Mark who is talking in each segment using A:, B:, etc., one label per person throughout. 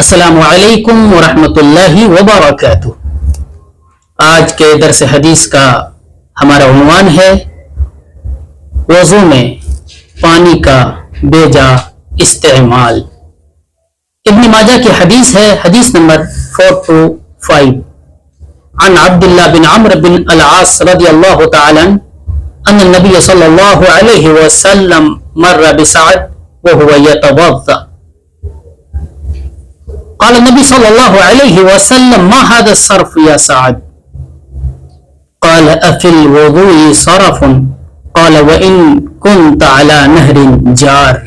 A: السلام علیکم ورحمۃ اللہ وبرکاتہ۔ آج کے درس حدیث کا ہمارا عنوان ہے وضو میں پانی کا بے جا استعمال۔ ابن ماجہ کی حدیث ہے، حدیث نمبر 425 عن عبداللہ بن عمرو بن العاص رضی اللہ تعالی عنہ ان النبی صلی اللہ علیہ وسلم مر بسعد وهو يتوضأ قال النبي صلى الله عليه وسلم ما هذا الصرف يا سعد؟ قال أفي الوضوء صرف؟ قال وإن كنت على نهر جار۔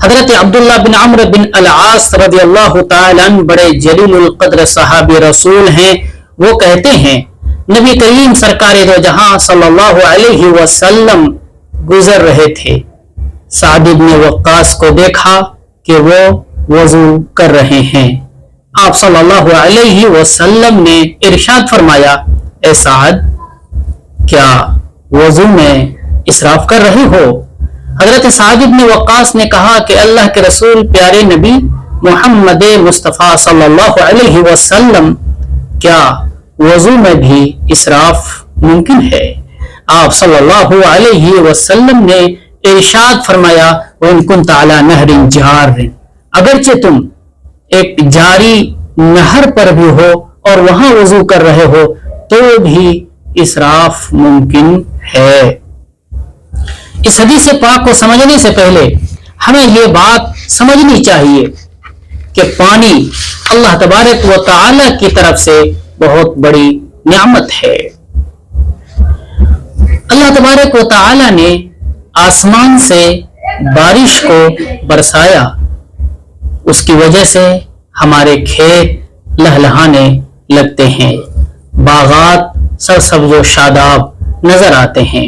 A: حضرت عبداللہ بن عمرو بن العاص رضی اللہ تعالی عنہ بڑے جلیل القدر صحابی رسول ہیں۔ وہ کہتے ہیں نبی کریم سرکار دو جہاں صلی اللہ علیہ وسلم گزر رہے تھے، سعد بن وقاص کو دیکھا کہ وہ وضو کر رہے ہیں۔ آپ صلی اللہ علیہ وسلم نے ارشاد فرمایا، اے سعد کیا وضو میں اسراف کر رہے ہو؟ حضرت سعد بن وقاص نے کہا کہ اللہ کے رسول پیارے نبی محمد مصطفیٰ صلی اللہ علیہ وسلم کیا وضو میں بھی اسراف ممکن ہے؟ آپ صلی اللہ علیہ وسلم نے ارشاد فرمایا وَإِن كُنْتَ عَلَى نَهْرٍ جَارٍ، اگرچہ تم ایک جاری نہر پر بھی ہو اور وہاں وضو کر رہے ہو تو بھی اسراف ممکن ہے۔ اس حدیث پاک کو سمجھنے سے پہلے ہمیں یہ بات سمجھنی چاہیے کہ پانی اللہ تبارک و تعالی کی طرف سے بہت بڑی نعمت ہے۔ اللہ تبارک و تعالی نے آسمان سے بارش کو برسایا، اس کی وجہ سے ہمارے کھیت لہلہانے لگتے ہیں، باغات سرسبز و شاداب نظر آتے ہیں،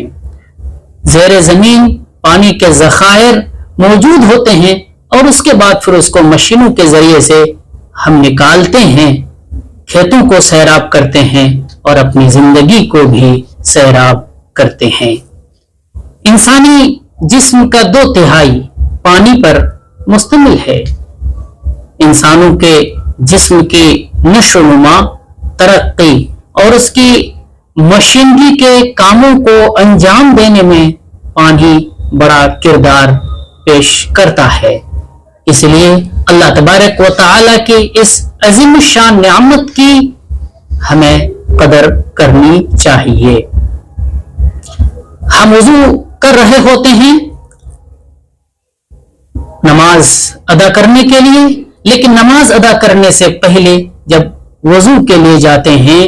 A: زیر زمین پانی کے ذخائر موجود ہوتے ہیں اور اس کے بعد پھر اس کو مشینوں کے ذریعے سے ہم نکالتے ہیں، کھیتوں کو سیراب کرتے ہیں اور اپنی زندگی کو بھی سیراب کرتے ہیں۔ انسانی جسم کا 2/3 پانی پر مشتمل ہے۔ انسانوں کے جسم کی نشو و نما، ترقی اور اس کی مشینری کے کاموں کو انجام دینے میں پانی بڑا کردار پیش کرتا ہے۔ اس لیے اللہ تبارک و تعالی کی اس عظیم الشان نعمت کی ہمیں قدر کرنی چاہیے۔ ہم وضو کر رہے ہوتے ہیں نماز ادا کرنے کے لیے، لیکن نماز ادا کرنے سے پہلے جب وضو کے لیے جاتے ہیں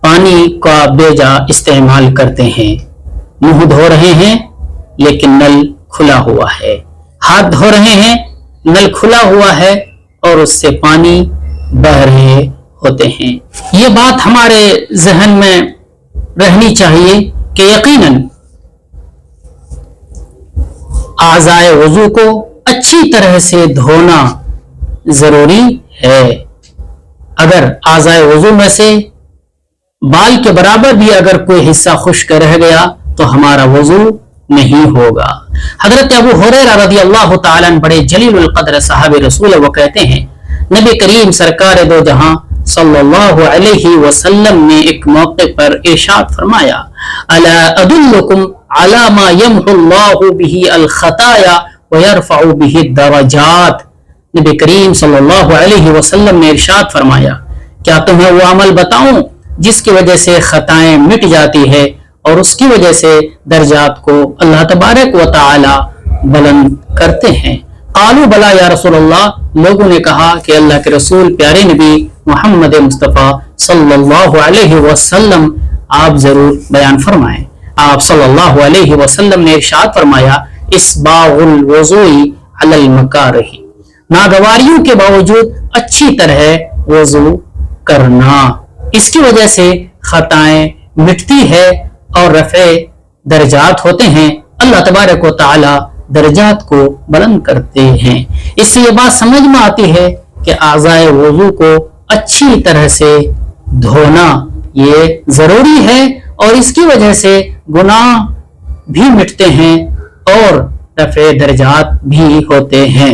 A: پانی کا بے جا استعمال کرتے ہیں۔ منہ دھو رہے ہیں لیکن نل کھلا ہوا ہے، ہاتھ دھو رہے ہیں نل کھلا ہوا ہے اور اس سے پانی بہہ رہے ہوتے ہیں۔ یہ بات ہمارے ذہن میں رہنی چاہیے کہ یقیناً اعضائے وضو کو اچھی طرح سے دھونا ضروری ہے۔ اگر اعضائے وضو میں سے بال کے برابر بھی اگر کوئی حصہ خشک رہ گیا تو ہمارا وضو نہیں ہوگا۔ حضرت ابو ہریرہ رضی اللہ تعالیٰ عنہ بڑے جلیل القدر صحابی رسول، وہ کہتے ہیں نبی کریم سرکار دو جہاں صلی اللہ علیہ وسلم نے ایک موقع پر ارشاد فرمایا، الا ادلکم علی ما یمحو اللہ بہ الخطایا ویرفع بہ الدرجات۔ نبی کریم صلی اللہ علیہ وسلم نے ارشاد فرمایا، کیا تمہیں وہ عمل بتاؤں جس کی وجہ سے خطائیں مٹ جاتی ہے اور اس کی وجہ سے درجات کو اللہ تبارک و تعالی بلند کرتے ہیں؟ قالوا بلا یا رسول اللہ، لوگوں نے کہا کہ اللہ کے رسول پیارے نبی محمد مصطفیٰ صلی اللہ علیہ وسلم آپ ضرور بیان فرمائیں۔ آپ صلی اللہ علیہ وسلم نے ارشاد فرمایا، اسباغ الوضوء علی المکارہ، ناگواریوں کے باوجود اچھی طرح وضو کرنا، اس کی وجہ سے خطائیں مٹتی ہے اور رفع درجات ہوتے ہیں، اللہ تبارک و تعالی درجات کو بلند کرتے ہیں۔ اس سے یہ بات سمجھ میں آتی ہے کہ اعضائے وضو کو اچھی طرح سے دھونا یہ ضروری ہے اور اس کی وجہ سے گناہ بھی مٹتے ہیں اور رفع درجات بھی ہوتے ہیں۔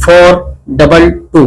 A: 422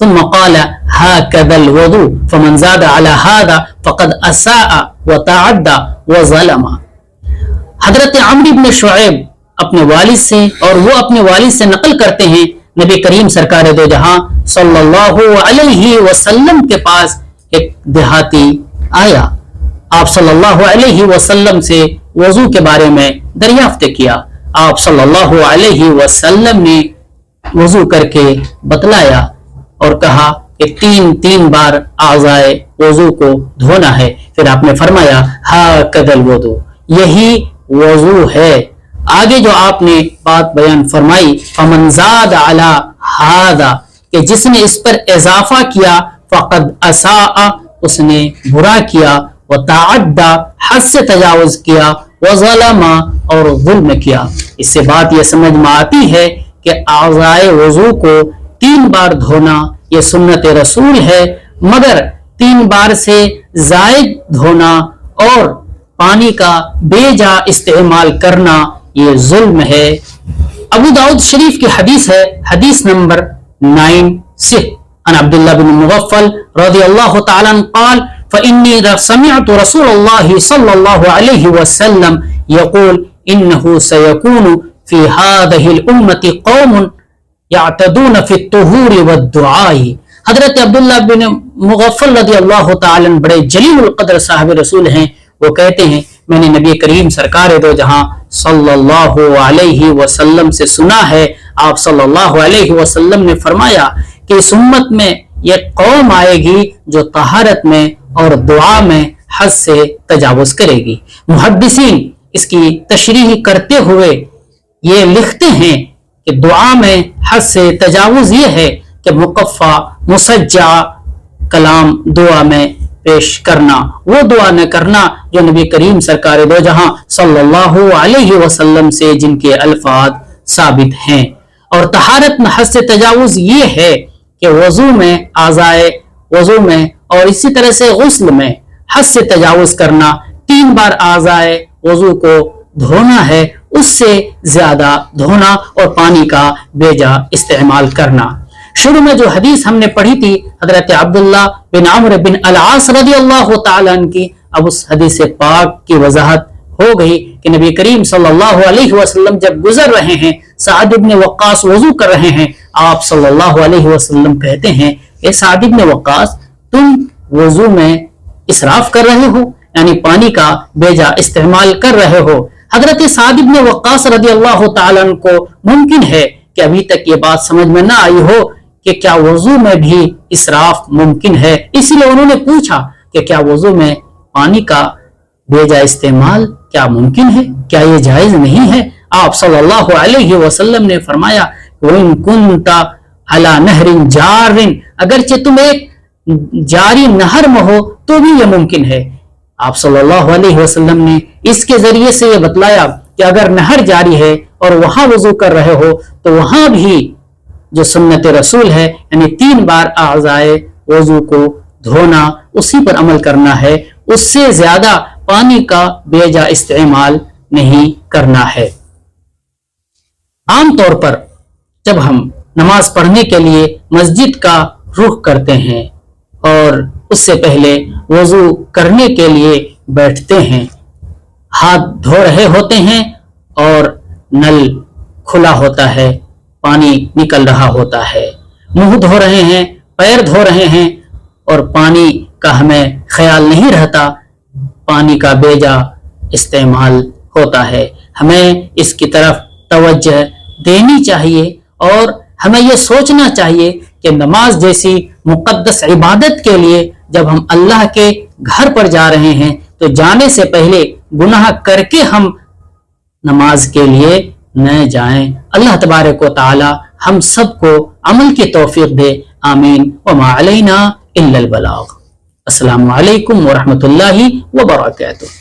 A: ثم قال هكذا الوضوء فمن زاد على هذا فقد أساء وتعدى وظلم۔ حضرت عمرو بن شعیب اپنے والد سے اور وہ اپنے والد سے نقل کرتے ہیں نبی کریم سرکار دو جہاں صلی اللہ علیہ وسلم کے پاس ایک دیہاتی آیا، آپ صلی اللہ علیہ وسلم سے وضو کے بارے میں دریافت کیا۔ آپ صلی اللہ علیہ وسلم نے وضو کر کے بتلایا اور کہا کہ 3 بار اعضائے وضو کو دھونا ہے۔ پھر آپ نے فرمایا ہاکذا الوضو، یہی وضو ہے۔ آگے جو آپ نے بات بیان فرمائی فمن زاد علی ھذا، کہ جس نے اس پر اضافہ کیا فقد اساء، اس نے برا کیا، وتعدى حد سے تجاوز کیا، وظلم اور ظلم کیا۔ اس سے بات یہ سمجھ میں آتی ہے کہ اعضائے وضو کو 3 بار دھونا یہ سنت رسول ہے، مگر 3 بار سے زائد دھونا اور پانی کا بے جا استعمال کرنا یہ ظلم ہے۔ ابو داؤد شریف کی حدیث ہے، حدیث نمبر 96 عن عبداللہ بن مغفل رضی اللہ تعالیٰ عنہ قال فإني سمعت رسول الله صلى الله عليه وسلم يقول إنه سيكون في هذه الأمة قوم يعتدون في الطهور والدعاء۔ حضرت عبداللہ بن مغفل رضی اللہ تعالیٰ عنہ بڑے جلیل القدر صاحب رسول ہیں، وہ کہتے ہیں میں نے نبی کریم سرکار دو جہاں صلی اللہ علیہ وسلم سے سنا ہے، آپ صلی اللہ علیہ وسلم نے فرمایا کہ اس امت میں یہ قوم آئے گی جو طہارت میں اور دعا میں حد سے تجاوز کرے گی۔ محدثین اس کی تشریح کرتے ہوئے یہ لکھتے ہیں کہ دعا میں حد سے تجاوز یہ ہے کہ مقفع مسجع کلام دعا میں پیش کرنا، وہ دعا نہ کرنا جو نبی کریم سرکار دو جہاں صلی اللہ علیہ وسلم سے جن کے الفاظ ثابت ہیں۔ اور طہارت میں حد سے تجاوز یہ ہے کہ وضو میں اعضائے وضو میں اور اسی طرح سے غسل میں حد سے تجاوز کرنا، 3 بار اعضائے وضو کو دھونا ہے، اس سے زیادہ دھونا اور پانی کا بے جا استعمال کرنا۔ شروع میں جو حدیث ہم نے پڑھی تھی حضرت عبداللہ بن عمرو بن العاص رضی اللہ تعالیٰ عنہ کی، اب اس حدیث پاک کی وضاحت ہو گئی کہ نبی کریم صلی اللہ علیہ وسلم جب گزر رہے ہیں، سعد بن وقاص وضو کر رہے ہیں، آپ صلی اللہ علیہ وسلم کہتے ہیں اے سعد بن وقاص تم وضو میں اسراف کر رہے ہو، یعنی پانی کا بے جا استعمال کر رہے ہو۔ حضرت سعد بن وقاص رضی اللہ تعالیٰ عنہ کو ممکن ہے کہ ابھی تک یہ بات سمجھ میں نہ آئی ہو کہ کیا وضو میں بھی اسراف ممکن ہے، اسی لیے انہوں نے پوچھا کہ کیا وضو میں پانی کا بے جا استعمال کیا ممکن ہے، کیا یہ جائز نہیں ہے؟ آپ صلی اللہ علیہ وسلم نے فرمایا وَإِن كُنْتَ عَلَى نَهْرٍ جَارٍ، اگرچہ تم ایک جاری نہر میں ہو تو بھی یہ ممکن ہے۔ آپ صلی اللہ علیہ وسلم نے اس کے ذریعے سے یہ بتلایا کہ اگر نہر جاری ہے اور وہاں وضو کر رہے ہو تو وہاں بھی جو سنت رسول ہے یعنی 3 بار اعضائے وضو کو دھونا، اسی پر عمل کرنا ہے، اس سے زیادہ پانی کا بے جا استعمال نہیں کرنا ہے۔ عام طور پر جب ہم نماز پڑھنے کے لیے مسجد کا رخ کرتے ہیں اور اس سے پہلے وضو کرنے کے لیے بیٹھتے ہیں، ہاتھ دھو رہے ہوتے ہیں اور نل کھلا ہوتا ہے، پانی نکل رہا ہوتا ہے، منہ دھو رہے ہیں، پیر دھو رہے ہیں اور پانی کا ہمیں خیال نہیں رہتا، پانی کا بے جا استعمال ہوتا ہے۔ ہمیں اس کی طرف توجہ دینی چاہیے اور ہمیں یہ سوچنا چاہیے کہ نماز جیسی مقدس عبادت کے لیے جب ہم اللہ کے گھر پر جا رہے ہیں تو جانے سے پہلے گناہ کر کے ہم نماز کے لیے نہ جائیں۔ اللہ تبارک و تعالی ہم سب کو عمل کی توفیق دے، آمین۔ وما علینا الا البلاغ۔ السلام علیکم ورحمۃ اللہ وبرکاتہ۔